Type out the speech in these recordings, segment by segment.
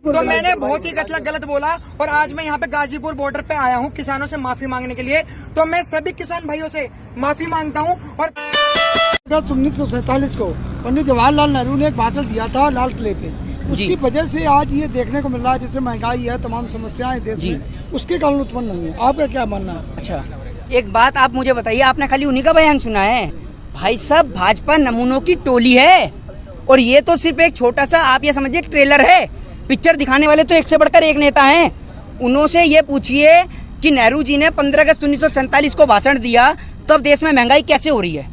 तो मैंने बहुत ही गलत बोला और आज मैं यहाँ पे गाजीपुर बॉर्डर पे आया हूँ किसानों से माफी मांगने के लिए। तो मैं सभी किसान भाइयों से माफी मांगता हूँ। और 1947 को पंडित जवाहरलाल नेहरू ने एक भाषण दिया था लाल किले पे, उसकी वजह से आज ये देखने को मिल रहा है जैसे महंगाई है, तमाम समस्याएं देश में, उसके कारण उत्पन्न नहीं है। आपका क्या मानना है? अच्छा, एक बात आप मुझे बताइए, आपने खाली उन्हीं का बयान सुना है? भाई साहब, भाजपा नमूनों की टोली है और ये तो सिर्फ एक छोटा सा, आप ये समझिए, ट्रेलर है। पिक्चर दिखाने वाले तो एक से बढ़कर एक नेता हैं। उन्होंने ये पूछिए कि नेहरू जी ने 15 अगस्त 1947 को भाषण दिया, तब देश में महंगाई कैसे हो रही है?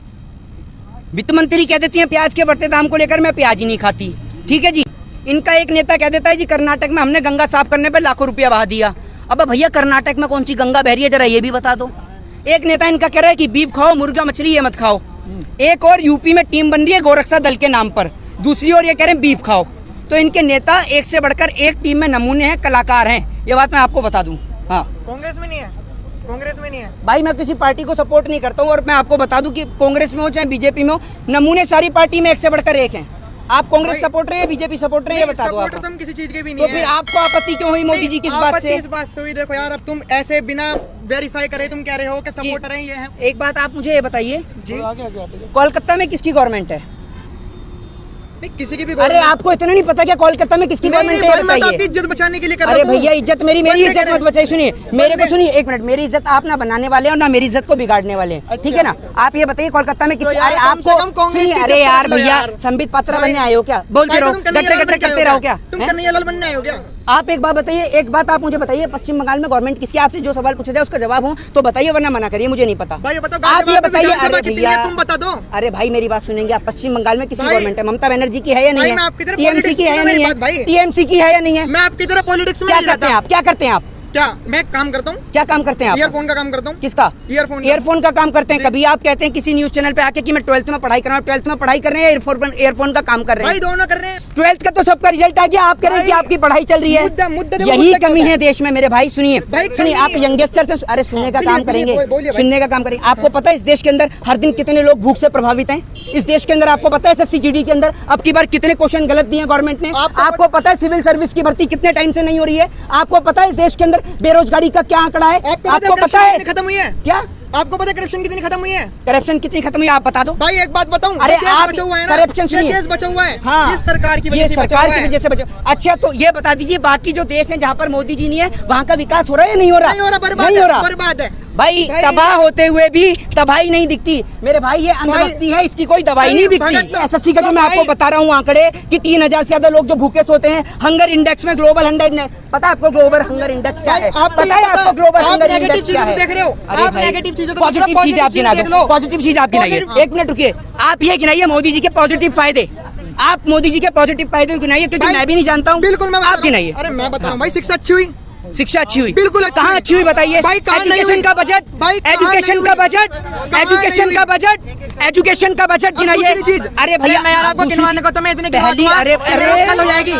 वित्त मंत्री कह देती हैं प्याज के बढ़ते दाम को लेकर मैं प्याज ही नहीं खाती। ठीक है जी। इनका एक नेता कह देता है जी कर्नाटक में हमने गंगा साफ करने पर लाखों रुपया बहा दिया। अब भैया, कर्नाटक में कौन सी गंगा बह रही है, जरा ये भी बता दो। एक नेता इनका कह रहा है कि बीफ खाओ, मुर्गा मछली ये मत खाओ। एक और यूपी में टीम बन रही है गोरक्षा दल के नाम पर, दूसरी ओर ये कह रहे हैं बीफ खाओ। तो इनके नेता एक से बढ़कर एक टीम में नमूने हैं, कलाकार हैं, ये बात मैं आपको बता दूं। हाँ, कांग्रेस में नहीं है, कांग्रेस में नहीं है भाई। मैं किसी पार्टी को सपोर्ट नहीं करता हूँ और मैं आपको बता दूं कि कांग्रेस में हो चाहे बीजेपी में हो, नमूने सारी पार्टी में एक से बढ़कर एक हैं। आप कांग्रेस सपोर्ट रहे हैं, बीजेपी सपोर्ट रहे हैं, ये बता दो आप। तुम किसी चीज के भी नहीं तो फिर आपको आपत्ति क्यों हुई मोदी जी की इस बात से? इस बात से हुई, देखो यार, अब तुम ऐसे बिना वेरीफाई करे तुम कह रहे हो कि सपोर्टर हैं ये हैं। एक बात आप मुझे ये बताइए जी, कोलकाता में किसकी गवर्नमेंट है? किसी की भी। अरे आपको इतना नहीं पता क्या कोलकाता में किसकी गवर्नमेंट है? मैं तो आपकी इज्जत बचाने के लिए कर रहा हूं। अरे भैया, इज्जत मेरी इज्जत मत बचाइए। सुनिए मेरे को, सुनिए एक मिनट। मेरी इज्जत आप ना बनाने वाले हैं और ना मेरी इज्जत को बिगाड़ने वाले हैं, ठीक है ना? आप ये बताइए कोलकाता में किसी, अरे आपको, अरे यार भैया, संबित पात्रा बनने आए हो क्या? बोलते रहो, गट्टे करते रहो क्या? तुम कन्हैयालाल बनने आए हो क्या? आप एक बात बताइए, एक बात आप मुझे बताइए, पश्चिम बंगाल में गवर्नमेंट किसकी? आपसे जो सवाल पूछा जाए उसका जवाब हो तो बताइए, वरना मना करिए, मुझे नहीं पता। भाई बताओ, आप ये बताइए। अरे भैया, तुम बता दो। अरे भाई मेरी बात सुनेंगे आप? पश्चिम बंगाल में किसकी गवर्नमेंट है? ममता बनर्जी की है या नहीं है? टीएमसी की है या नहीं है? टीएमसी की है या नहीं है? मैं आपकी तरह पॉलिटिक्स में क्या करते हैं आप? क्या करते हैं आप? क्या मैं काम करता हूँ? क्या काम करते हैं आप? ईयरफोन का काम करता हूँ। किसका? ईयरफोन का काम करते हैं। कभी आप कहते हैं किसी न्यूज चैनल पे आके कि मैं 12th में पढ़ाई कर रहा हूँ, 12th में पढ़ाई कर रहे हैं, ईयरफोन का काम कर रहे हैं? भाई दोनों कर रहे हैं। 12th का तो सबका रिजल्ट आ गया, आप कह रहे हैं कि आपकी पढ़ाई चल रही है। यही कमी है देश में मेरे भाई। सुनिए, आप यंगस्टर से, अरे सुनने का काम करेंगे, सुनने का काम करेंगे। आपको पता है इस देश के अंदर हर दिन कितने लोग भूख से प्रभावित हैं? इस देश के अंदर आपको पता है SSC GD के अंदर अब की बार कितने क्वेश्चन गलत दिए गवर्नमेंट ने? आपको पता है सिविल सर्विस की भर्ती कितने टाइम से नहीं हो रही है? आपको पता है इस देश के अंदर बेरोजगारी का क्या आंकड़ा है? आपको पता है खत्म हुई है क्या? आपको पता है करप्शन कितनी खत्म हुई है? करप्शन कितनी खत्म हुई है आप बता दो। भाई एक बात बताऊं, अरे आप बचा हुआ है ना, करप्शन सुनिए, देश बचा हुआ है। हाँ, ये सरकार की वजह से बचा। अच्छा, तो ये बता दीजिए बाकी जो देश हैं जहाँ पर मोदी जी नहीं है, वहाँ का विकास हो रहा है या नहीं हो रहा? नहीं हो रहा, बर्बाद है भाई। तबाह होते हुए भी तबाही नहीं दिखती मेरे भाई। ये अंधभक्ति है, इसकी कोई दवाई नहीं दिखती। SSC का तो मैं आपको बता रहा हूँ आंकड़े कि 3000 से ज्यादा लोग जो भूखे सोते हैं। हंगर इंडेक्स में ग्लोबल 100, पता है आपको ग्लोबल हंगर इंडेक्स क्या है? पता है आपको ग्लोबल हंगर इंडेक्स क्या है? देख रहे हो आप नेगेटिव चीजें, पॉजिटिव चीज आप गिना दो, पॉजिटिव चीज आप गिनाइए। एक मिनट रुकिए, आप ये गिनाइए मोदी जी के पॉजिटिव फायदे। आप मोदी जी के पॉजिटिव फायदे गिनाइए, क्योंकि मैं भी नहीं जानता हूँ। बिल्कुल, मैं आप गिनाइए। अरे मैं बता रहा हूँ भाई, शिक्षा अच्छी हुई, शिक्षा अच्छी हुई, बिल्कुल। कहाँ अच्छी हुई बताइए? एजुकेशन का बजट, एजुकेशन का बजट, एजुकेशन का बजट, एजुकेशन का बजट गिनाइए। अरे भैया, मैं आपको गिनवाने को तो मैं इतने पहली, अरे हो जाएगी।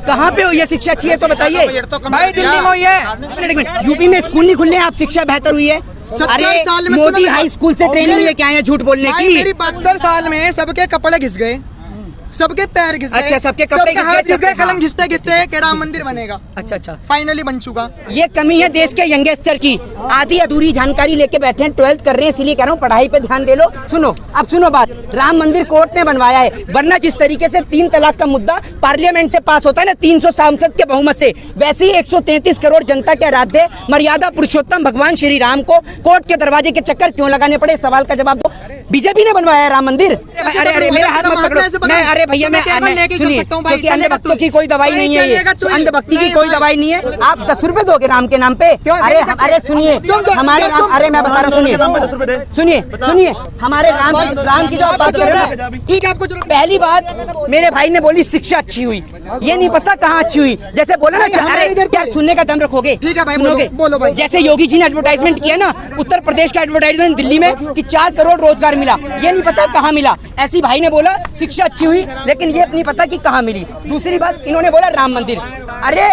कहाँ पे हुई है शिक्षा अच्छी है तो बताइए भाई। दिल्ली में हुई है। यूपी में स्कूल नहीं खुले हैं, आप शिक्षा बेहतर हुई है? अरे मोदी हाई स्कूल से ट्रेनिंग लेके आए हैं झूठ बोलने की। मेरी 72 साल में सबके कपड़े घिस गए, सबके पैर घिस गए। अच्छा, सबके कपड़े घिस गए, कलम घिसते घिसते के राम मंदिर बनेगा। अच्छा, फाइनली बन चुका। ये कमी है देश के यंगस्टर की, आधी अधूरी जानकारी लेके बैठे हैं। 12th कर रहे हैं, इसीलिए कह रहा हूँ पढ़ाई पे ध्यान दे लो। सुनो, अब सुनो बात। राम मंदिर कोर्ट ने बनवाया है, वरना जिस तरीके से 3 तलाक का मुद्दा पार्लियामेंट से पास होता है ना 300 सांसद के बहुमत से, वैसे ही 133 करोड़ जनता के आराध्य मर्यादा पुरुषोत्तम भगवान श्री राम को कोर्ट के दरवाजे के चक्कर क्यों लगाने पड़े? सवाल का जवाब दो। बीजेपी ने बनवाया है राम मंदिर। अरे मेरा हाथ मत पकड़ो। मैं, अरे भैया, मैं सुनिए, क्योंकि अंधभक्तों की कोई दवाई नहीं है, ये अंधभक्ति की कोई दवाई नहीं है। आप 10 रुपए दोगे राम के नाम पे? अरे सुनिए, हमारे राम, अरे मैं बता रहा हूँ, सुनिए हमारे राम की जो आप बात कर रहे हो, ठीक है? आपको पहली बात मेरे भाई ने बोली शिक्षा अच्छी हुई, ये नहीं पता कहाँ अच्छी हुई। जैसे बोला ना, क्या सुनने का दम रखोगे? ठीक है भाई, बोलो भाई। जैसे योगी जी ने एडवर्टाइजमेंट किया ना, उत्तर प्रदेश का एडवर्टाइजमेंट दिल्ली में कि 4 करोड़ रोजगार मिला, ये नहीं पता कहाँ मिला। ऐसी भाई ने बोला शिक्षा अच्छी हुई, लेकिन ये नहीं पता कि कहाँ मिली। दूसरी बात, इन्होंने बोला राम मंदिर। अरे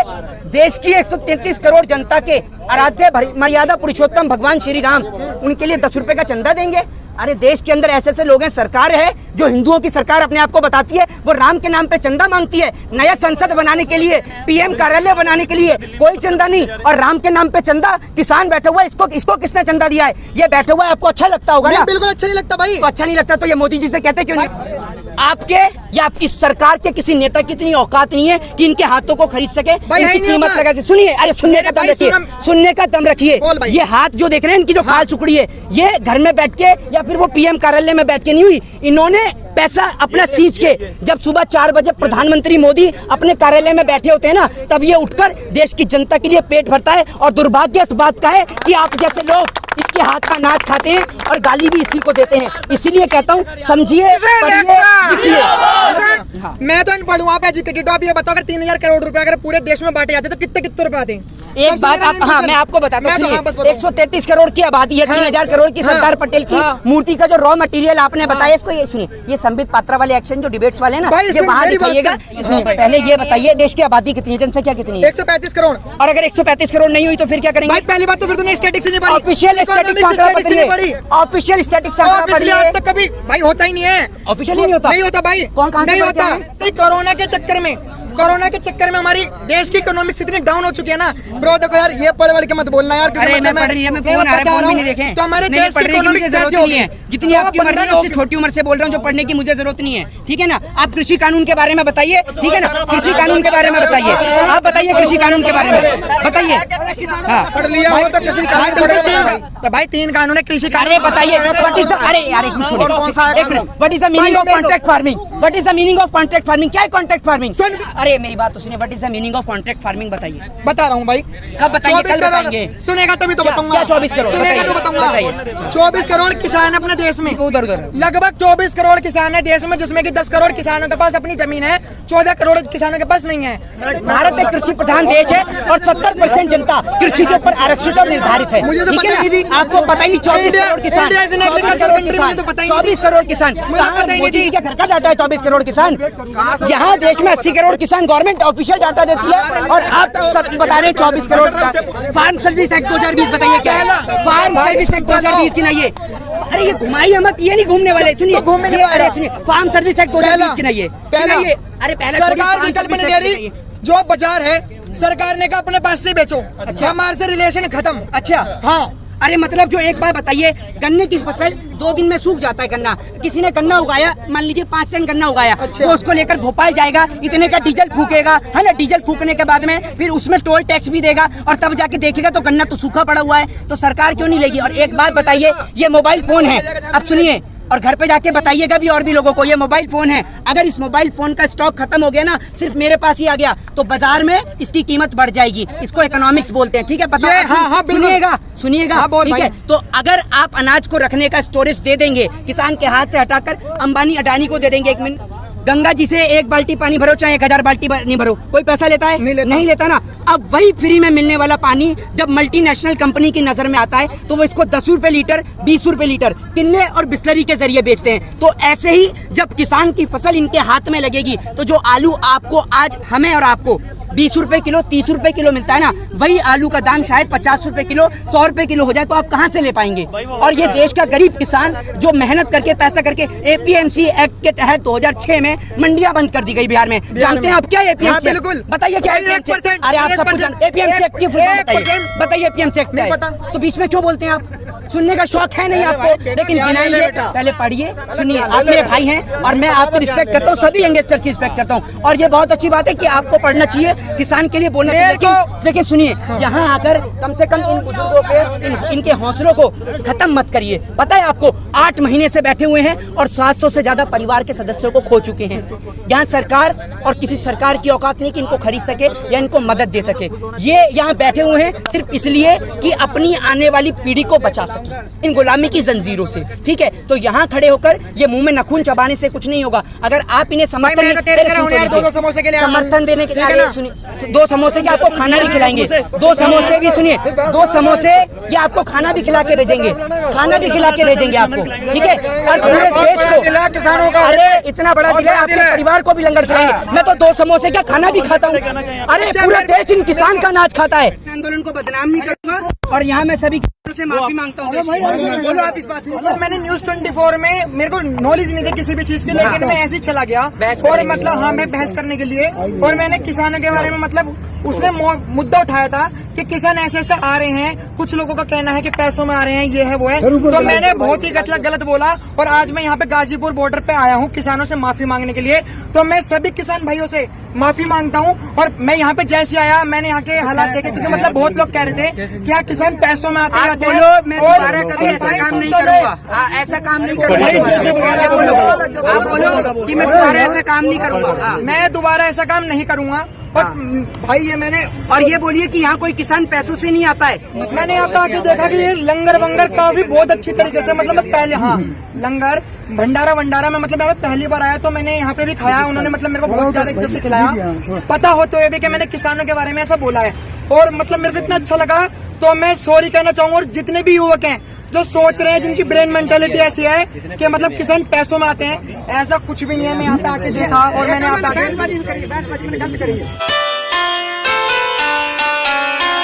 देश की 133 करोड़ जनता के आराध्य मर्यादा पुरुषोत्तम भगवान श्री राम, उनके लिए 10 रुपए का चंदा देंगे? अरे देश के अंदर ऐसे ऐसे लोग हैं, सरकार है जो हिंदुओं की सरकार अपने आप को बताती है, वो राम के नाम पे चंदा मांगती है। नया संसद बनाने के लिए, पीएम कार्यालय बनाने के लिए कोई चंदा नहीं, और राम के नाम पे चंदा। किसान बैठा हुआ है, इसको किसने चंदा दिया है? ये बैठा हुआ है, आपको अच्छा लगता होगा ना? बिल्कुल अच्छा नहीं लगता भाई। तो अच्छा नहीं लगता तो ये मोदी जी से कहते क्यों नहीं? आपके या आपकी सरकार के किसी नेता की इतनी औकात नहीं है कि इनके हाथों को खरीद सके, इनकी कीमत लगा। सुनिए, अरे सुनने का दम रखिए, सुनने का दम रखिए। ये हाथ जो देख रहे हैं, इनकी जो खाल सुकड़ी है, ये घर में बैठ के या फिर वो पीएम कार्यालय में बैठ के नहीं हुई। इन्होंने पैसा अपना सींच के, जब सुबह 4 बजे प्रधानमंत्री मोदी अपने कार्यालय में बैठे होते हैं ना, तब ये उठकर देश की जनता के लिए पेट भरता है। और दुर्भाग्य इस बात का है कि आप जैसे लोग इसके हाथ का अनाज खाते हैं और गाली भी इसी को देते हैं। इसीलिए कहता हूँ, समझिए, पढ़िए, लिखिए। मैं तो अनपढ़ हूँ, आप एजुकेटेड हो। आप ये बताओ, अगर 3000 करोड़ रुपए अगर पूरे देश में बांटे जाते तो कितने रुपए आते हैं? एक बात आप, हाँ मैं आपको बताता हूँ, 133 करोड़ की आबादी है, 3000 करोड़ की सरदार पटेल की मूर्ति का जो रॉ मटेरियल आपने बताया, इसको ये सुनिए, ये संबित पात्रा वाले एक्शन जो डिबेट्स वाले हैं ना, ये वहाँ दिखाइएगा। पहले ये बताइए, देश की आबादी कितनी है, जनसंख्या कितनी है? 135 करोड़। और अगर 135 करोड़ नहीं हुई तो फिर क्या करेंगे? पहली बात तो फिर तुमने स्टैटिक्स नहीं पढ़ी। ऑफिशियल स्टैटिक्स आंकड़ा पढ़िए, ऑफिशियल स्टैटिक्स आंकड़ा पढ़िए। आज तक कभी भाई होता ही नहीं है, ऑफिशियल नहीं होता, नहीं होता भाई। कौन कहाँ नहीं होता? कोरोना के चक्कर में हमारी देश की इकोनॉमिक्स इतनी डाउन हो चुकी है ना ब्रो। देखो यार, ये पढ़ के मत बोलना यार। अरे मैं पढ़ रही है, मैं फोन आ रहा है, फोन भी नहीं देखे तो हमारे नहीं, देश की इकोनॉमिक्स कैसे होगी? जितनी आपकी उम्र है, उससे छोटी उम्र से बोल रहा हूँ, जो पढ़ने की मुझे जरूरत नहीं है, ठीक है ना? आप कृषि कानून के बारे में बताइए, ठीक है ना? कृषि कानून के बारे में बताइए, आप बताइए कृषि कानून के बारे में बताइए। पढ़ लिया हो तो कृषि कानून तो भाई 3 कानून है कृषि कानून। अरे बताइए, अरे यार एक minute, what is the meaning of contract farming? What is the meaning of contract farming? क्या है कॉन्ट्रैक्ट फार्मिंग? अरे मेरी बात तो सुनिए, what is the meaning of contract farming बताइए। बता रहा हूँ भाई। कब बताइए? कल बताएंगे। सुनेगा तभी तो बताऊंगा। क्या 24 करोड़? सुनेगा तो बताऊंगा। 24 करोड़ किसान है अपने देश में, उधर उधर लगभग 24 करोड़ किसान है देश में, जिसमें कि 10 करोड़ किसानों के पास अपनी जमीन है, 14 करोड़ किसानों के पास नहीं है। भारत एक कृषि प्रधान देश है और 70% जनता कृषि के ऊपर आरक्षित और निर्धारित है। मुझे तो ठीक पता है ही नहीं ना? आपको पता ही नहीं। 24 करोड़ किसान, 24 करोड़ किसान, मोदी जी के घर का डाटा है 24 करोड़ किसान। यहाँ देश में 80 करोड़ किसान गवर्नमेंट ऑफिशियल डाटा देती है, और आप सच बता रहे हैं 24 करोड़ का। फार्म सर्विस एक्ट 2020 बताइए क्या है? फार्म सर्विस एक्ट 2020 की नहीं है। अरे ये घुमाइए मत, ये नहीं घूमने वाले। सुनिए, अरे सुनिए, फार्म सर्विस एक्ट 2020 की नहीं है। अरे पहले सरकार विकल्प नहीं दे रही। जो बाजार है, सरकार ने कहा अपने पास से बेचो, हमारे से रिलेशन खत्म। अच्छा, हाँ। अरे मतलब जो एक बात बताइए, गन्ने की फसल 2 दिन में सूख जाता है गन्ना। किसी ने गन्ना उगाया, मान लीजिए 5 टन गन्ना उगाया, तो उसको लेकर भोपाल जाएगा, इतने का डीजल फूकेगा, है ना? डीजल फूकने के बाद में फिर उसमें टोल टैक्स भी देगा, और तब जाके देखेगा तो गन्ना तो सूखा पड़ा हुआ है, तो सरकार क्यों नहीं लेगी? और एक बात बताइए, ये मोबाइल फोन है, अब सुनिए, और घर पे जाके बताइएगा भी और भी लोगों को, ये मोबाइल फोन है। अगर इस मोबाइल फोन का स्टॉक खत्म हो गया ना, सिर्फ मेरे पास ही आ गया, तो बाजार में इसकी कीमत बढ़ जाएगी। इसको इकोनॉमिक्स बोलते हैं, ठीक है? पता? हाँ, सुनिएगा, ठीक है? तो अगर आप अनाज को रखने का स्टोरेज दे देंगे, किसान के हाथ से हटाकर अंबानी अडानी को दे देंगे, 1 मिनट, गंगा जी से 1 बाल्टी पानी भरो चाहे 1000 बाल्टी नहीं भरो, कोई पैसा लेता है? नहीं लेता ना। अब वही फ्री में मिलने वाला पानी जब मल्टीनेशनल कंपनी की नजर में आता है, तो वो इसको 10 रुपए लीटर, 20 रुपए लीटर किन्ने और बिस्लरी के जरिए बेचते हैं। तो ऐसे ही जब किसान की फसल इनके हाथ में लगेगी, तो जो आलू आपको आज, हमें और आपको 20 रुपए किलो, 30 रुपए किलो मिलता है ना, वही आलू का दाम शायद 50 रुपए किलो, 100 रुपए किलो हो जाए, तो आप कहाँ से ले पाएंगे? और ये देश का गरीब किसान जो मेहनत करके, पैसा करके, APMC एक्ट के तहत 2006 में मंडियां बंद कर दी गई बिहार में। जानते हैं आप क्या APMC? बिल्कुल बताइए क्या है? अरे आप सब कुछ APMC एक्ट की फुल फॉर्म बताइए, APMC एक्ट क्या है? तो बीच में क्यों बोलते हैं आप? सुनने का शौक है नहीं आपको, लेकिन गिनाएंगे। पहले पढ़िए, सुनिए, आप मेरे भाई हैं और मैं आपको रिस्पेक्ट करता हूँ, सभी यंगस्टर्स की रिस्पेक्ट करता हूँ, और ये बहुत अच्छी बात है कि आपको पढ़ना चाहिए, किसान के लिए बोलना चाहिए। लेकिन सुनिए, यहाँ आकर कम से कम इन बुजुर्गों के, इनके हौसलों को खत्म मत करिए। पता है आपको, 8 महीने से बैठे हुए हैं और 700 से ज्यादा परिवार के सदस्यों को खो चुके हैं। यहाँ सरकार और किसी सरकार की औकात नहीं कि इनको खरीद सके या इनको मदद दे सके। ये यहाँ बैठे हुए हैं सिर्फ इसलिए कि अपनी आने वाली पीढ़ी को बचा सके इन गुलामी की जंजीरों से, ठीक है? तो यहाँ खड़े होकर ये मुंह में नखून चबाने से कुछ नहीं होगा। अगर आप इन्हें समर्थन देने के लिए, समर्थन देने के लिए, सुनिए, 2 समोसे के आपको खाना भी खिलाएंगे, 2 समोसे भी, सुनिए, 2 समोसे ये आपको खाना भी खिला के भेजेंगे, खाना भी खिला के भेजेंगे आपको, ठीक है? और पूरे देश को, किसानों का, अरे इतना बड़ा दिल है, आपके परिवार को भी लंगर खिलाएंगे। मैं तो 2 समोसे का खाना भी खाता हूँ। अरे पूरा देश इन किसान का अनाज खाता है। आंदोलन को बदनाम नहीं करूंगा, और यहाँ मैं सभी से माफी मांगता हूँ। बोलो आप इस बात को। मतलब मैंने न्यूज 24 में मेरे को नॉलेज नहीं थी किसी भी चीज की, लेकिन मैं ऐसे ही चला गया और मतलब हाँ मैं बहस करने के लिए, और मैंने किसानों के बारे में मतलब उसने मुद्दा उठाया था कि किसान ऐसे ऐसे आ रहे हैं, कुछ लोगों का कहना है कि पैसों में आ रहे हैं, ये है वो है, तो मैंने बहुत ही गलत बोला। और आज मैं यहाँ पे गाजीपुर बॉर्डर पे आया हूँ किसानों से माफी मांगने के लिए। तो मैं सभी किसान भाइयों से माफी मांगता हूँ। और मैं यहाँ पे जैसे आया मैंने यहाँ के हालात देखे, क्योंकि मतलब बहुत लोग कह रहे थे कि यहाँ किसान पैसों में आते आप बोलो, मैं दोबारा कभी ऐसा काम नहीं करूंगा, ऐसा काम नहीं करूंगा। आप बोलो कि मैं दोबारा ऐसा काम नहीं करूंगा, मैं दोबारा ऐसा काम नहीं करूंगा। और भाई ये मैंने, और ये बोलिए कि यहाँ कोई किसान पैसों से नहीं आता है। मैंने यहाँ पे आके देखा कि ये लंगर वंगर काफी बहुत अच्छी तरीके से, मतलब मैं पहले हाँ लंगर भंडारा में मतलब मैं पहली बार आया तो मैंने यहाँ पे भी खाया, उन्होंने मतलब मेरे को बहुत ज्यादा इज्जत से खिलाया, पता होते हुए भी कि मैंने किसानों के बारे में ऐसा बोला है। और मतलब मेरे को इतना अच्छा लगा, तो मैं सॉरी कहना चाहूंगा। और जितने भी युवक हैं जो सोच रहे हैं, जिनकी ब्रेन मेंटेलिटी ऐसी है कि मतलब किसान पैसों में आते हैं, ऐसा कुछ भी नहीं है। मैं यहाँ पे आके देखा और मैंने यहाँ पे आके